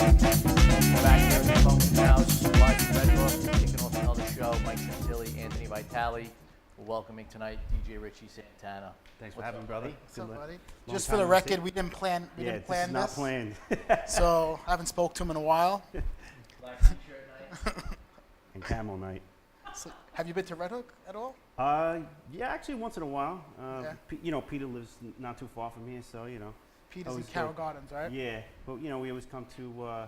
Back here at the Function House, live from Redhook, kicking off another show. Mike Gentile, Anthony Vitale. We're welcoming tonight DJ Richie Santana. Thanks for having me, brother. What's up, buddy? Long Just for time the no record, see. we didn't plan. We didn't plan this. this. Not planned. So I haven't spoke to him in a while. Black t-shirt night. And camel night. So, have you been to Redhook at all? Yeah, actually once in a while. Yeah. Peter lives not too far from here, so Peter's in always Carroll good. Gardens, right? Yeah, but we always come to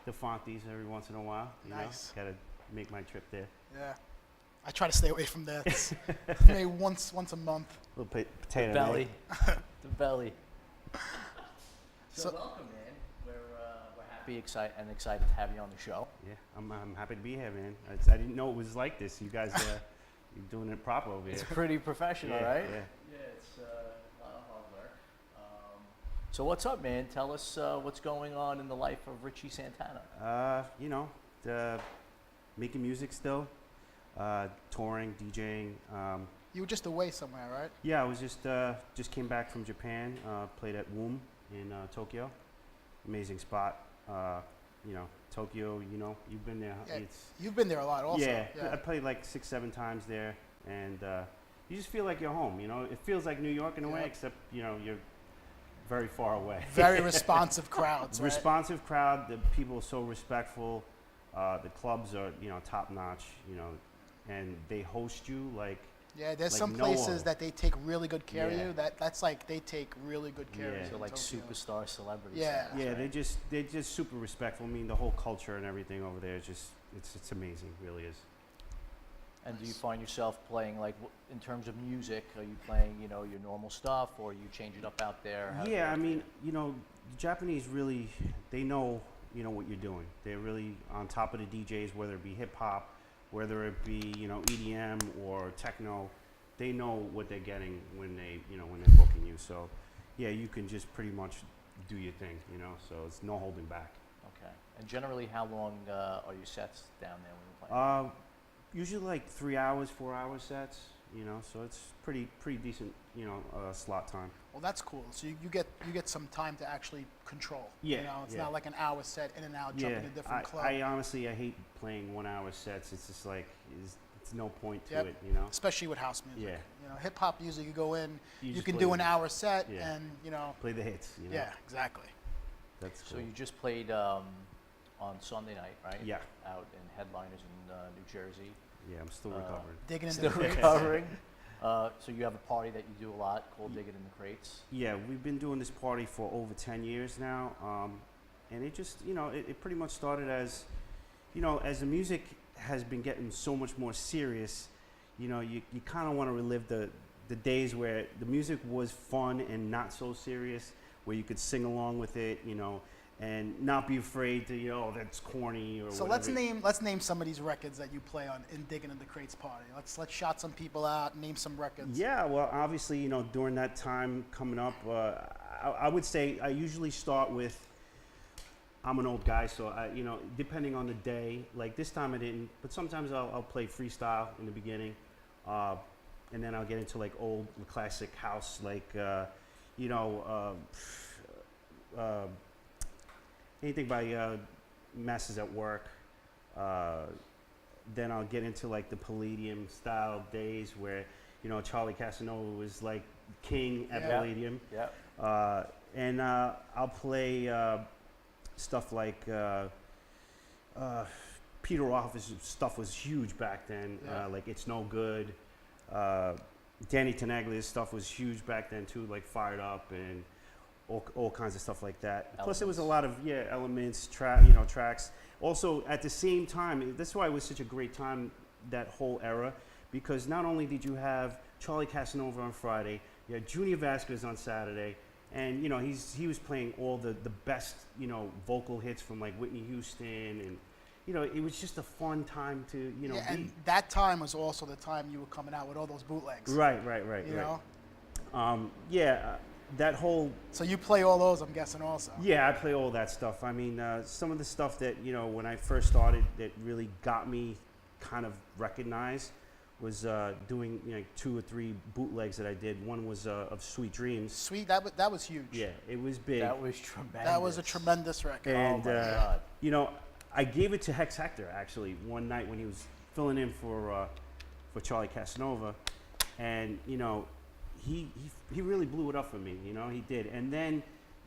the Fonties every once in a while. Nice. Gotta make my trip there. Yeah. I try to stay away from that. It's maybe once a month. Little potato Belly. night. The belly. So- Welcome, man. We're happy excited to have you on the show. Yeah, I'm happy to be here, man. I didn't know it was like this. You guys, you're doing it proper over here. It's pretty professional, Yeah, right? yeah. Yeah, it's a lot of hard work. So what's up, man? Tell us what's going on in the life of Richie Santana. Making music still, touring, DJing. You were just away somewhere, right? Yeah, I was just came back from Japan. Played at WOM in Tokyo. Amazing spot. Tokyo. You've been there. Yeah, you've been there a lot, also. Yeah, I played like 6-7 times there, and you just feel like you're home. It feels like New York in a way, Yeah. except you're very far away. Very responsive crowds, right? Responsive crowd. The people are so respectful. The clubs are top notch. And they host you like. Yeah, there's like some no places other. that they take really good care of Yeah. you. That's like they take really good care of Yeah. you. So in like Tokyo. superstar celebrities. Yeah. Yeah, they're just super respectful. I mean, the whole culture and everything over there is just it's amazing. It really is. And do you find yourself playing like in terms of music? Are you playing your normal stuff, or you change it up out there? How does Yeah, that I work? mean, the Japanese really they know what you're doing. They're really on top of the DJs, whether it be hip hop, whether it be EDM or techno. They know what they're getting when they're booking you. So, yeah, you can just pretty much do your thing. So it's no holding back. Okay. And generally, how long are your sets down there when you're playing? Usually like 3 hours, 4 hour sets. So it's pretty decent. Slot time. Well, that's cool. So you get some time to actually control. Yeah, It's yeah. not like an hour set in and out, jumping to different clubs. I honestly I hate playing 1 hour sets. It's just like it's no point to Yep. it. Especially with house music. Yeah. Hip hop music, you go in, you just can play do an the- hour set, Yeah. and Play the hits. yeah, exactly. That's So cool. you just played on Sunday night, right? Yeah. Out in Headliners in New Jersey. Yeah, I'm still recovering. Digging in Still the crates. recovering. So you have a party that you do a lot called Digging in the Crates. Yeah, we've been doing this party for over 10 years now, and it just it pretty much started as as the music has been getting so much more serious. You kind of want to relive the days where the music was fun and not so serious, where you could sing along with it, and not be afraid to that's corny or So whatever. let's name some of these records that you play on in Digging in the Crates party. Let's shout some people out, name some records. Yeah, well, obviously, during that time coming up, I would say I usually start with. I'm an old guy, so depending on the day, like this time I didn't, but sometimes I'll play freestyle in the beginning, and then I'll get into like old classic house, like anything by Masters at Work. Then I'll get into like the Palladium style days where Charlie Casanova was like king at Yeah. Palladium. Yeah. And I'll play stuff like Peter Office's stuff was huge back then. Yeah. Like It's No Good. Danny Tenaglia's stuff was huge back then too, like Fired Up and all kinds of stuff like that. Plus, it was a lot of elements, tracks. Also, at the same time, that's why it was such a great time, that whole era, because not only did you have Charlie Casanova on Friday, you had Junior Vasquez on Saturday, and he was playing all the best vocal hits from like Whitney Houston, and it was just a fun time to Yeah, be. and that time was also the time you were coming out with all those bootlegs. Right. You know? That whole. So you play all those, I'm guessing, also. Yeah, I play all that stuff. I mean, some of the stuff that when I first started that really got me kind of recognized was doing like 2 or 3 bootlegs that I did. One was of Sweet Dreams. Sweet, that was huge. Yeah, it was big. That was tremendous. That was a tremendous record. And Oh my God. you know, I gave it to Hex Hector actually one night when he was filling in for Charlie Casanova, and you know, he really blew it up for me. You know, he did. And then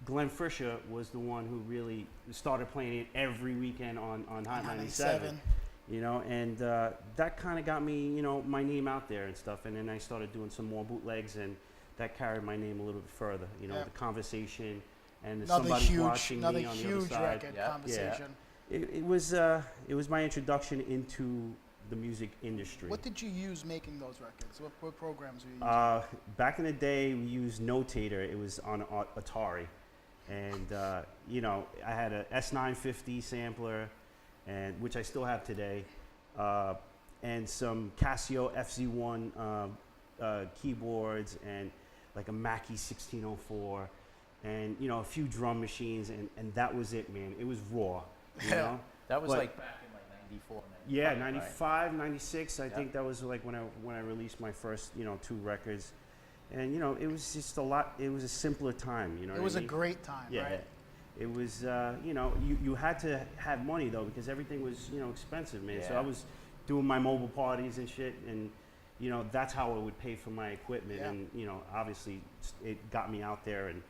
Glenn Fisher was the one who really started playing it every weekend on Hot 97. You know, and that kind of got me, you know, my name out there and stuff. And then I started doing some more bootlegs, and that carried my name a little bit further. You know, the conversation and somebody watching me on the other side. Record, Conversation. Yeah. It was my introduction into the music industry. What did you use making those records? What programs were you using? Back in the day, we used Notator. It was on Atari, and you know, I had a S950 sampler, and which I still have today, and some Casio FZ1 keyboards, and like a Mackie 1604, and you know, a few drum machines, and that was it, man. It was raw, you know. That was like back in like 94, 95. Yeah, 95, right? 96. I think that was like when I released my first, you know, 2 records, and you know, it was just a lot. It was a simpler time, you know. It was a great time, right? It was, you know, you had to have money though, because everything was, you know, expensive, man. So I was doing my mobile parties and shit, and you know, that's how I would pay for my equipment, and you know, obviously it got me out there, and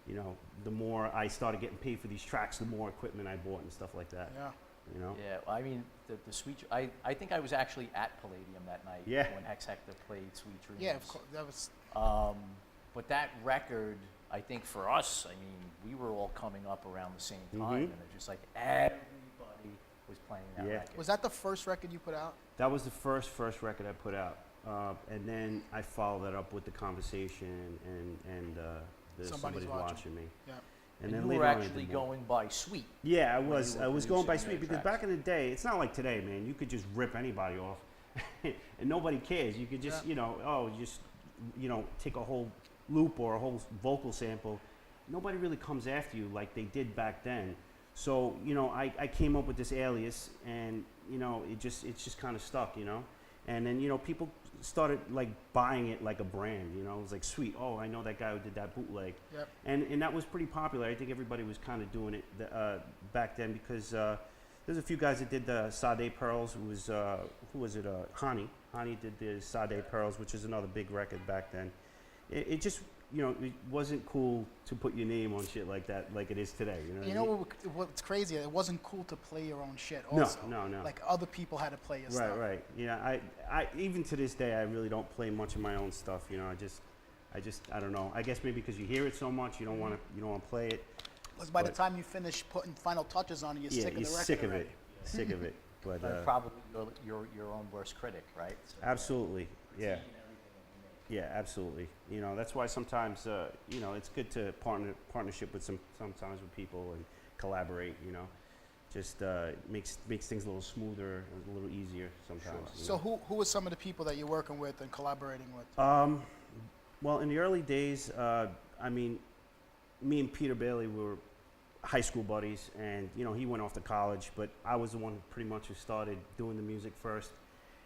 you know, the more I started getting paid for these tracks, the more equipment I bought and stuff like that. Yeah. You know. Yeah, well, I mean, the Sweet. I think I was actually at Palladium that night when Hex Hector played Sweet Dreams. Yeah, of course. That was. But that record, I think for us, I mean, we were all coming up around the same time, and it's just like everybody was playing that record. Was that the first record you put out? That was the first record I put out, and then I followed that up with The Conversation and Somebody's watching me. Yeah. And then you later were on I actually did more. going by Sweet. Yeah, I was going by producing Sweet their because tracks. back in the day, it's not like today, man. You could just rip anybody off, and nobody cares. You could just, you know, take a whole loop or a whole vocal sample. Nobody really comes after you like they did back then. So, you know, I came up with this alias, and you know, it's just kind of stuck, you know. And then, you know, people started like buying it like a brand, you know. It was like, Sweet, oh, I know that guy who did that bootleg. Yep. And that was pretty popular. I think everybody was kind of doing it back then, because there's a few guys that did the Sade Pearls. It was, who was it? Hani. Hani did the Sade Pearls, which is another big record back then. It just, you know, it wasn't cool to put your name on shit like that, like it is today. You know What's crazy? It wasn't cool to play your own shit. Also, no. Like other people had to play your stuff. Right. Yeah, I even to this day, I really don't play much of my own stuff. You know, I don't know. I guess maybe because you hear it so much, you don't want to play it. Because by the time you finish putting final touches on it, you're sick of the record. Sick of already. it. Sick of it. But probably your own worst critic, right? So absolutely. Yeah. everything that you make. Yeah, absolutely. You know, that's why sometimes, you know, it's good to partnership with sometimes with people and collaborate, you know. Just makes things a little smoother, a little easier sometimes. Sure. So who are some of the people that you're working with and collaborating with? Well, in the early days, I mean, me and Peter Bailey were high school buddies, and you know, he went off to college, but I was the one pretty much who started doing the music first.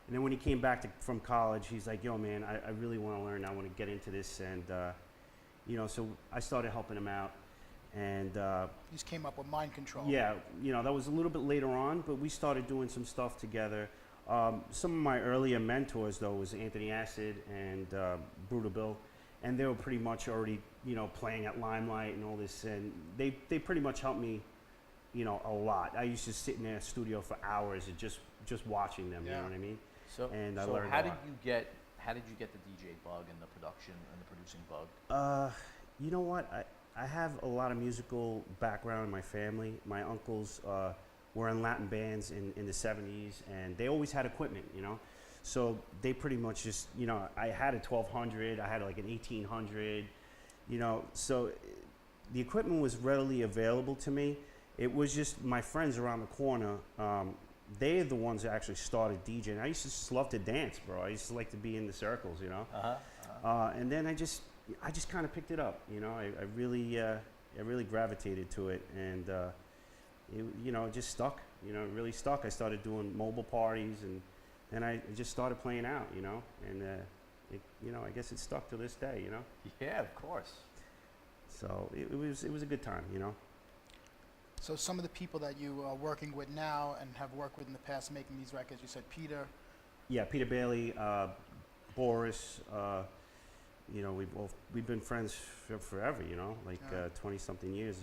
And then when he came back from college, he's like, yo, man, I really want to learn. I want to get into this. And, you know, so I started helping him out. And You just came up with Mind Control. yeah, you know, that was a little bit later on, but we started doing some stuff together. Some of my earlier mentors, though, was Anthony Acid and Brutal Bill. And they were pretty much already, you know, playing at Limelight and all this. And they pretty much helped me, you know, a lot. I used to sit in their studio for hours and just watching them, you know what I mean? So, And I so learned how a did lot. you get the DJ bug and the production and the producing bug? You know what? I have a lot of musical background in my family. My uncles were in Latin bands in the 70s, and they always had equipment, you know? So they pretty much just, you know, I had a 1200, I had like an 1800, you know, so the equipment was readily available to me. It was just my friends around the corner, they're the ones that actually started DJing. I used to just love to dance, bro. I used to like to be in the circles, you know? And then I just kind of picked it up, you know? I really gravitated to it, and you know, it just stuck, you know, it really stuck. I started doing mobile parties and and I just started playing out, you know, and I guess it stuck to this day, you know. Yeah, of course. So it was a good time, you know. So some of the people that you are working with now and have worked with in the past making these records, you said Peter. Yeah, Peter Bailey, Boris. You know, we've been friends forever, you know, like 20-something years.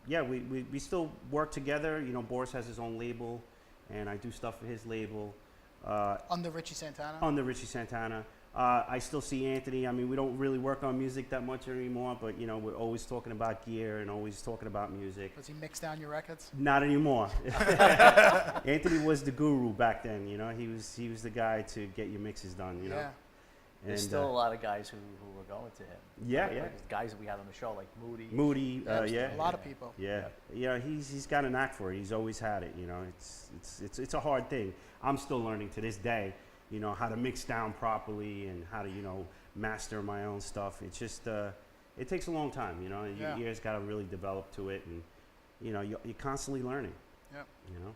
Yeah, we still work together. You know, Boris has his own label, and I do stuff for his label. Under Richie Santana? Under Richie Santana. I still see Anthony. I mean, we don't really work on music that much anymore, but, you know, we're always talking about gear and always talking about music. Does he mix down your records? Not anymore. Anthony was the guru back then, you know. He was the guy to get your mixes done, you know. Yeah. There's And, still a lot of guys who are going to him. Yeah, Like, yeah. like guys that we had on the show, like Moody. Moody, A lot of people. Yeah, he's got a knack for it. He's always had it. You know, it's a hard thing. I'm still learning to this day. You know, how to mix down properly and how to, you know, master my own stuff. It's just it takes a long time. You know, your ears got to really develop to it, and you know, you're constantly learning. Yeah. You know.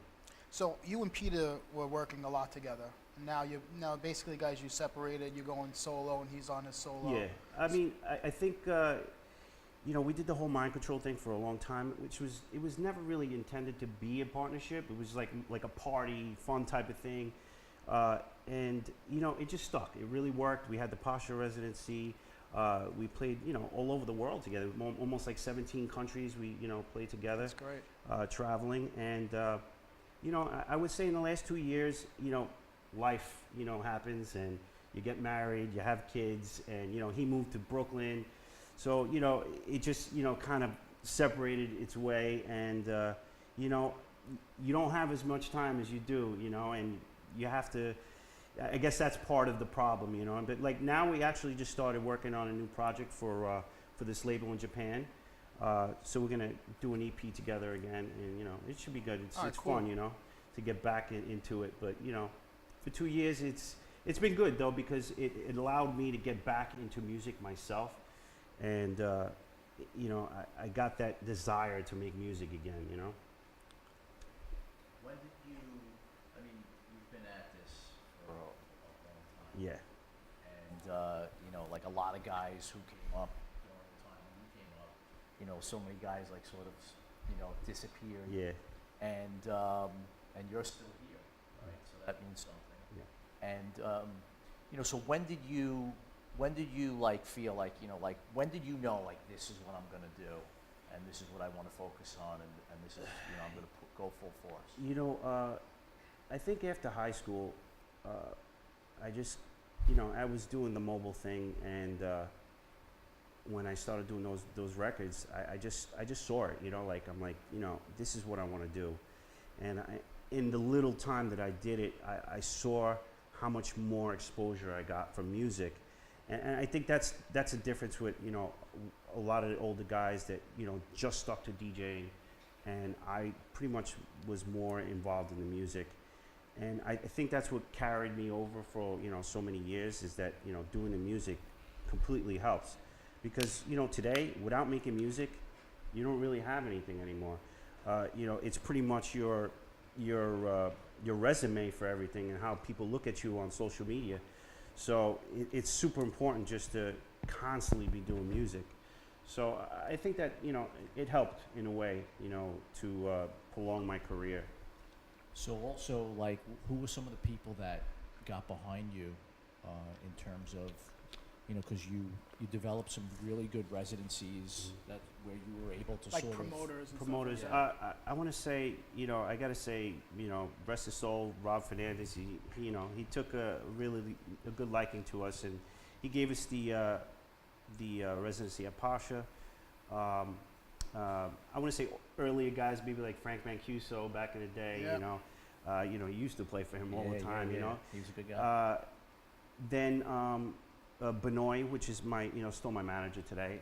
So you and Peter were working a lot together. Now basically, guys, you separated. You're going solo, and he's on his solo. Yeah, I mean, I think you know, we did the whole Mind Control thing for a long time, it was never really intended to be a partnership. It was like a party, fun type of thing, and you know, it just stuck. It really worked. We had the Pasha residency. We played, you know, all over the world together. Almost like 17 countries. We, you know, played together. That's great. Traveling, and you know, I would say in the last 2 years, you know, life, you know, happens, and you get married, you have kids, and you know, he moved to Brooklyn, so you know, it just, you know, kind of separated its way, and you know, you don't have as much time as you do, you know, and you have to, I guess that's part of the problem, you know. But like now we actually just started working on a new project for this label in Japan, so we're gonna do an EP together again, and you know, it should be good. It's cool. fun, you know, to get back into it, but you know, for 2 years, it's been good though, because it allowed me to get back into music myself, and you know, I got that desire to make music again, you know. When did you? I mean, you've been at this for a long time. Yeah. And you know, like a lot of guys who came up during the time when you came up, you know, so many guys like sort of, you know, disappeared. Yeah. And you're still here, right? So that means something. And you know, so when did you like feel like, you know, like when did you know, like, this is what I'm gonna do, and this is what I want to focus on, and this is, you know, I'm gonna go full force? You know, I think after high school, I just, you know, I was doing the mobile thing, and when I started doing those records, I just saw it, you know, like, I'm like, you know, this is what I want to do, and in the little time that I did it, I saw how much more exposure I got from music, and I think that's a difference with, you know, a lot of the older guys that, you know, just stuck to DJing, and I pretty much was more involved in the music, and I think that's what carried me over for, you know, so many years, is that, you know, doing the music completely helps, because, you know, today without making music, you don't really have anything anymore. You know, it's pretty much your resume for everything and how people look at you on social media. So it's super important just to constantly be doing music. So I think that, you know, it helped in a way, you know, to prolong my career. So also, like, who were some of the people that got behind you in terms of, you know, because you developed some really good residencies that where you were able to Like sort promoters and Promoters. stuff like that. I want to say, you know, I got to say, you know, rest his soul, Rob Fernandez. He, you know, he took a good liking to us, and he gave us the residency at Pasha. I want to say earlier guys, maybe like Frank Mancuso back in the day. Yeah. You know, he used to play for him all the time. You know, he was a good guy. Then Benoit, which is my, you know, still my manager today.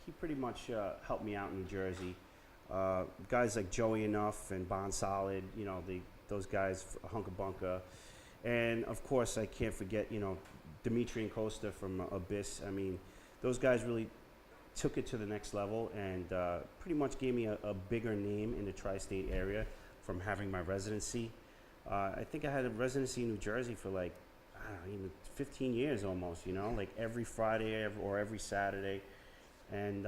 He pretty much helped me out in New Jersey. Guys like Joey Enough and Bon Solid, you know, those guys, Hunka Bunka, and of course I can't forget, you know, Dimitri and Costa from Abyss. I mean, those guys really took it to the next level, and pretty much gave me a bigger name in the tri-state area from having my residency. I think I had a residency in New Jersey for like, I don't know, even 15 years almost, you know, like every Friday or every Saturday. And,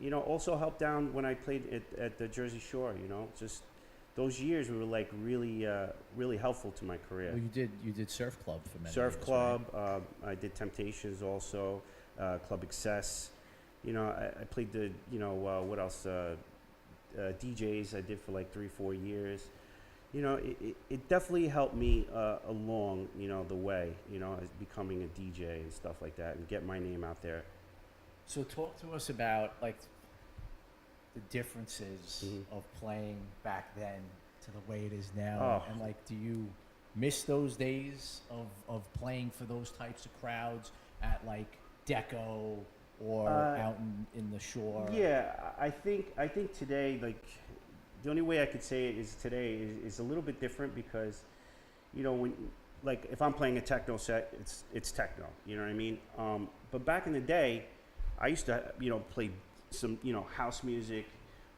you know, also helped down when I played at the Jersey Shore, you know, just those years were like really, really helpful to my career. Well, you did Surf Club for many Surf years, Club, I did Temptations also, Club Excess. You know, I played the, you know, what else? DJs I did for like 3-4 years. You know, it definitely helped me along, you know, the way, you know, as becoming a DJ and stuff like that, and get my name out there. So talk to us about like the differences Mhm. of playing back then to the way it is now, Oh. and like, do you miss those days of playing for those types of crowds at like Deco or out in the Shore? Yeah, I think today, like, the only way I could say it is today is a little bit different because, you know, when, like, if I'm playing a techno set, it's techno, you know what I mean? But back in the day, I used to, you know, play some, you know, house music,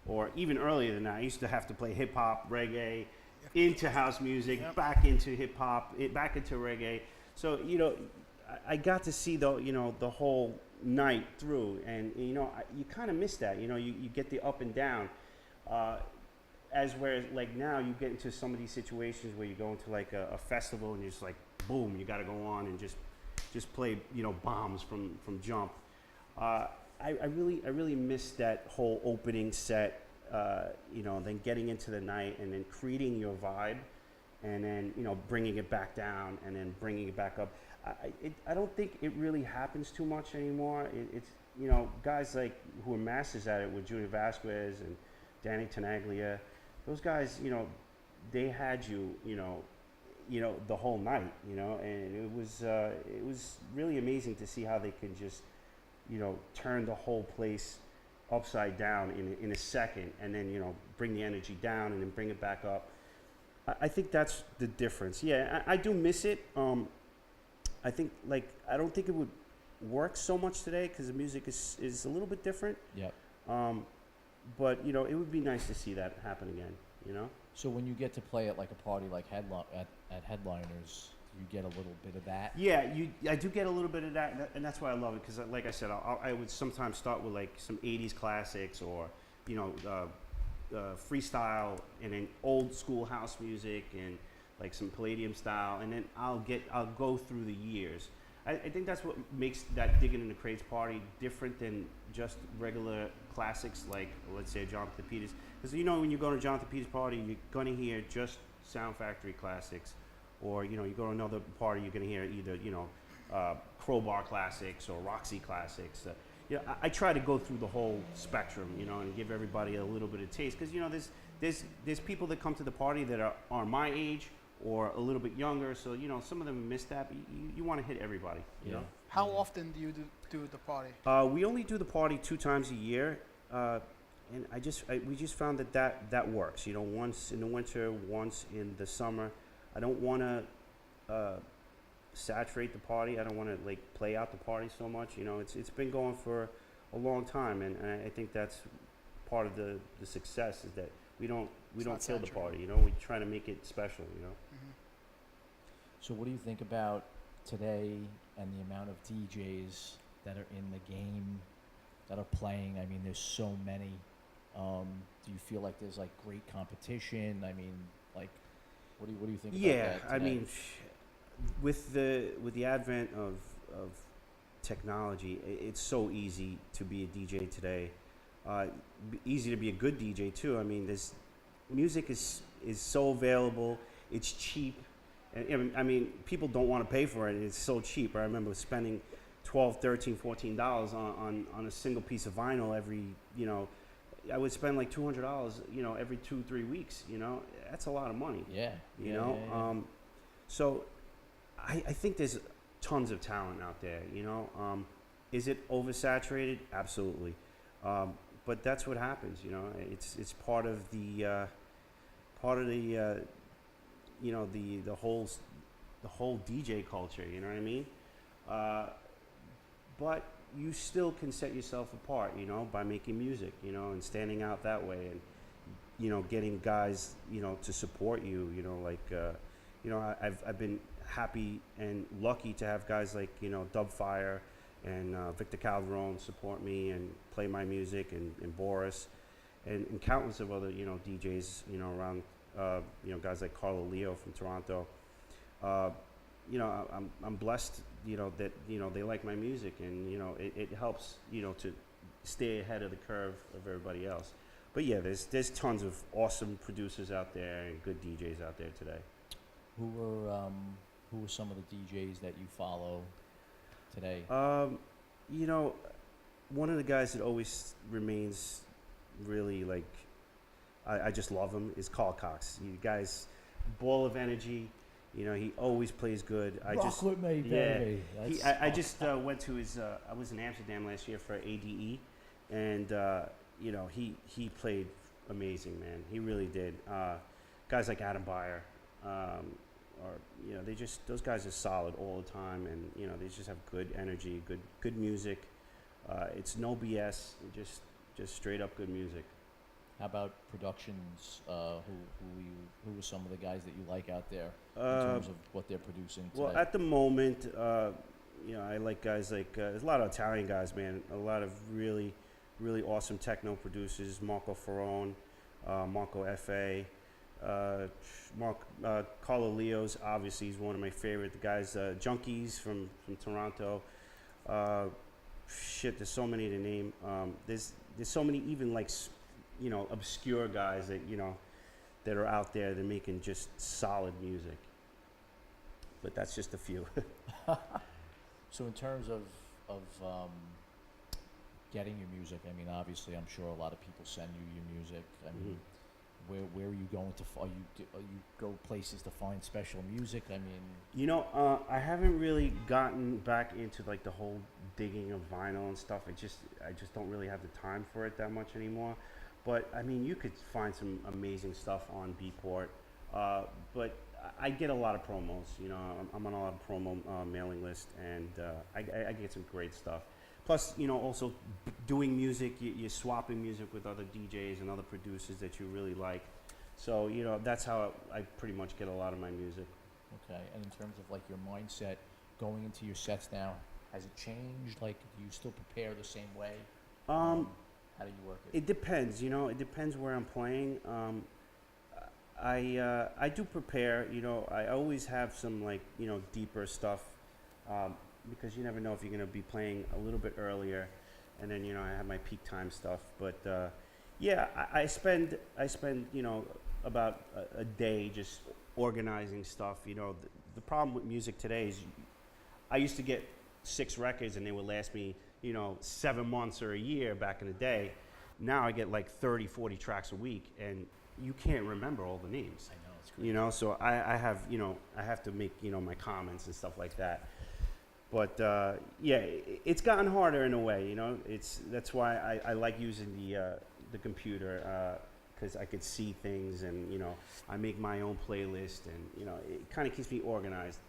or even earlier than that, I used to have to play hip hop, reggae, into house music, Yep. back into hip hop, back into reggae. So, you know, I got to see the, you know, the whole night through, and you know, you kind of miss that. You know, you get the up and down. As where like now you get into some of these situations where you go into like a festival and you're just like, boom, you got to go on and just play, you know, bombs from jump. I really miss that whole opening set, you know, then getting into the night and then creating your vibe, and then, you know, bringing it back down and then bringing it back up. I don't think it really happens too much anymore. It's, you know, guys like who are masters at it with Junior Vasquez and Danny Tenaglia, those guys, you know, they had you know, the whole night, you know, and it was really amazing to see how they can just, you know, turn the whole place upside down in a second, and then, you know, bring the energy down and then bring it back up. I think that's the difference. Yeah, I do miss it. I think, like, I don't think it would work so much today because the music is a little bit different. Yep. But, you know, it would be nice to see that happen again, you know? So when you get to play at like a party like at Headliners, you get a little bit of that. Yeah, I do get a little bit of that, and that's why I love it, because like I said, I would sometimes start with like some 80s classics, or, you know, freestyle, and then old school house music and like some Palladium style, and then I'll go through the years. I think that's what makes that Digging in the Crates party different than just regular classics like, let's say, Jonathan Peters. Because, you know, when you go to Jonathan Peters' party, you're going to hear just Sound Factory classics. Or, you know, you go to another party, you're going to hear either, you know, Crowbar classics or Roxy classics. You know, I try to go through the whole spectrum, you know, and give everybody a little bit of taste. Because, you know, there's people that come to the party that are my age or a little bit younger. So, you know, some of them miss that, but you want to hit everybody, you know. How often do you do the party? We only do the party 2 times a year, and we just found that works. You know, once in the winter, once in the summer. I don't want to saturate the party. I don't want to like play out the party so much. You know, it's been going for a long time, and I think that's part of the success is that we don't kill the party. You know, we try to make it special. You know. Mm-hmm. So what do you think about today and the amount of DJs that are in the game that are playing? I mean, there's so many. Do you feel like there's like great competition? I mean, like, what do you think about that? Yeah, I today? mean, with the advent of technology, it's so easy to be a DJ today. Easy to be a good DJ too. I mean, this music is so available. It's cheap. And, I mean, people don't want to pay for it. It's so cheap. I remember spending $12, $13, $14 on a single piece of vinyl every, you know, I would spend like $200, you know, every 2-3 weeks. You know, that's a lot of money. Yeah. You know, so I think there's tons of talent out there. You know, is it oversaturated? Absolutely. But that's what happens. You know, it's part of the you know, the whole DJ culture. You know what I mean? But you still can set yourself apart, you know, by making music, you know, and standing out that way, and, you know, getting guys, you know, to support you, you know, like I've been happy and lucky to have guys like, Dubfire and Victor Calderon support me and play my music, and Boris, and countless of other, DJs, around, guys like Carlo Leo from Toronto. I'm blessed, that, they like my music, and, it helps, to stay ahead of the curve of everybody else. But yeah, there's tons of awesome producers out there and good DJs out there today. Who were some of the DJs that you follow today? One of the guys that always remains really like, I just love him, is Carl Cox. You guys, ball of energy. He always plays good. Rock with me, baby. I just went to his. I was in Amsterdam last year for ADE, and he played amazing, man. He really did. Guys like Adam Beyer, those guys are solid all the time, and they just have good energy, good music. It's no BS, just straight up good music. How about productions? Who are some of the guys that you like out there in terms of what they're producing today? Well, at the moment, I like guys like there's a lot of Italian guys, man. A lot of really, really awesome techno producers. Marco Ferrone, Marco Fa, Carlo Leo's obviously he's one of my favorite. The guys, Junkies from Toronto. There's so many to name. There's so many even like obscure guys that are out there that are making just solid music. But that's just a few. So in terms of getting your music, I mean, obviously, I'm sure a lot of people send you your music. I mean, where are you going to? Are you go places to find special music? I mean, I haven't really gotten back into like the whole digging of vinyl and stuff. I just don't really have the time for it that much anymore. But I mean, you could find some amazing stuff on Beatport. But I get a lot of promos. I'm on a lot of promo mailing list, and I get some great stuff. Plus, also doing music, you're swapping music with other DJs and other producers that you really like. So, that's how I pretty much get a lot of my music. Okay, and in terms of like your mindset going into your sets now, has it changed? Like, do you still prepare the same way? How do you work it? It depends, it depends where I'm playing. I do prepare, I always have some like, deeper stuff, because you never know if you're going to be playing a little bit earlier, and then, I have my peak time stuff. But, I spend, about a day just organizing stuff. The problem with music today is I used to get 6 records and they would last me, 7 months or a year back in the day. Now I get like 30, 40 tracks a week, and you can't remember all the names. I know, it's great. So I have, I have to make, my comments and stuff like that. But it's gotten harder in a way. That's why I like using the computer, because I could see things, and I make my own playlist, and it kind of keeps me organized.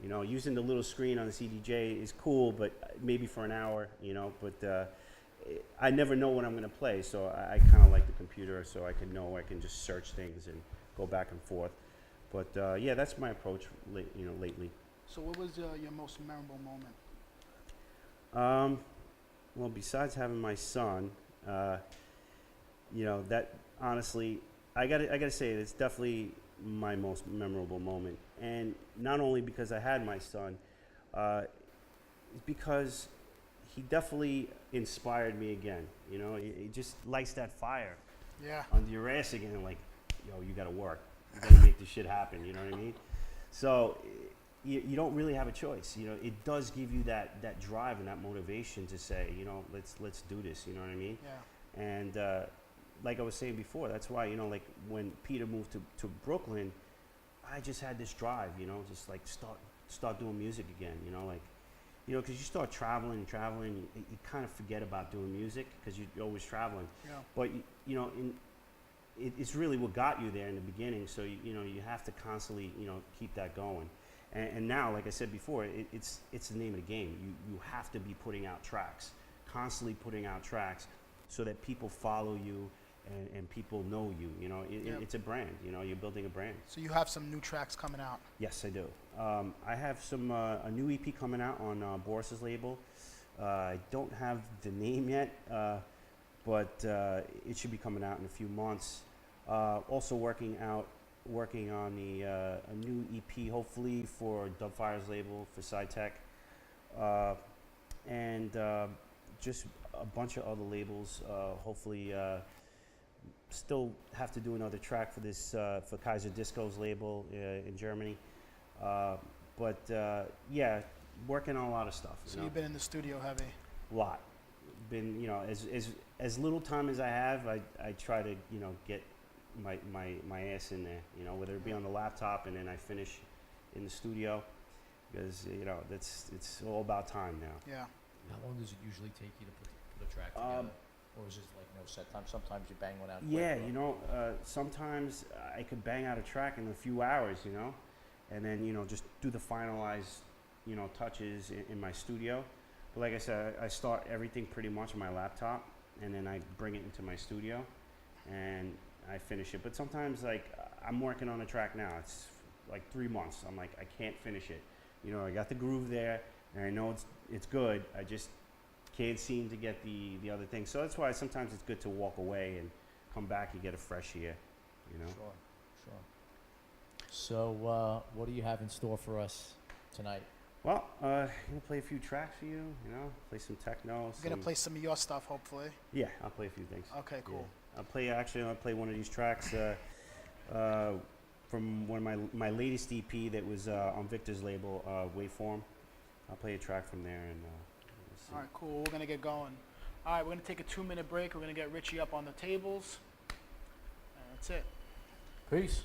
Using the little screen on the CDJ is cool, but maybe for an hour, but I never know what I'm going to play, so I kind of like the computer, so I can just search things and go back and forth. But that's my approach, lately. So what was your most memorable moment? Well, besides having my son, that honestly, I gotta say, it's definitely my most memorable moment. And not only because I had my son, it's because he definitely inspired me again. He just lights that fire under your ass again, like, yo, you gotta work. You gotta make this shit happen, you know what I mean? So you don't really have a choice. It does give you that drive and that motivation to say, let's do this, you know what I mean? Yeah. And like I was saying before, that's why, like when Peter moved to Brooklyn, I just had this drive, just like start doing music again, because you start traveling, you kind of forget about doing music because you're always traveling. Yeah. But it's really what got you there in the beginning. So you have to constantly keep that going. And now, like I said before, it's the name of the game. You have to be putting out tracks, constantly putting out tracks, so that people follow you and people know you. You know, Yep. it's a brand. You know, you're building a brand. So you have some new tracks coming out. Yes, I do. I have some a new EP coming out on Boris's label. I don't have the name yet, but it should be coming out in a few months. Also working on a new EP, hopefully for Dubfire's label for SciTech, and just a bunch of other labels. Hopefully, still have to do another track for this for Kaiser Disco's label in Germany. But yeah, working on a lot of stuff. So you've been in the studio heavy. A lot. Been, you know, as little time as I have, I try to, you know, get my ass in there, you know, whether it be on the laptop and then I finish in the studio, because, you know, it's all about time now. Yeah. How long does it usually take you to put a track together? Or is it like no set time? Sometimes you bang one out quick. Yeah, or- you know, sometimes I could bang out a track in a few hours, you know, and then, you know, just do the finalized, you know, touches in my studio. But like I said, I start everything pretty much on my laptop, and then I bring it into my studio, and I finish it. But sometimes, like, I'm working on a track now. It's like 3 months. I'm like, I can't finish it. You know, I got the groove there, and I know it's good. I just can't seem to get the other thing. So that's why sometimes it's good to walk away and come back and get a fresh ear, you know? Sure. So, what do you have in store for us tonight? Well, I'm gonna play a few tracks for you, you know, play some techno. You're gonna play some of your stuff, hopefully. Yeah, I'll play a few things. Okay, cool. Yeah. I'll play one of these tracks from one of my latest EP that was on Victor's label, Waveform. I'll play a track from there, and we'll see. All right, cool. We're gonna get going. All right, we're gonna take a 2-minute break. We're gonna get Richie up on the tables, and that's it. Peace.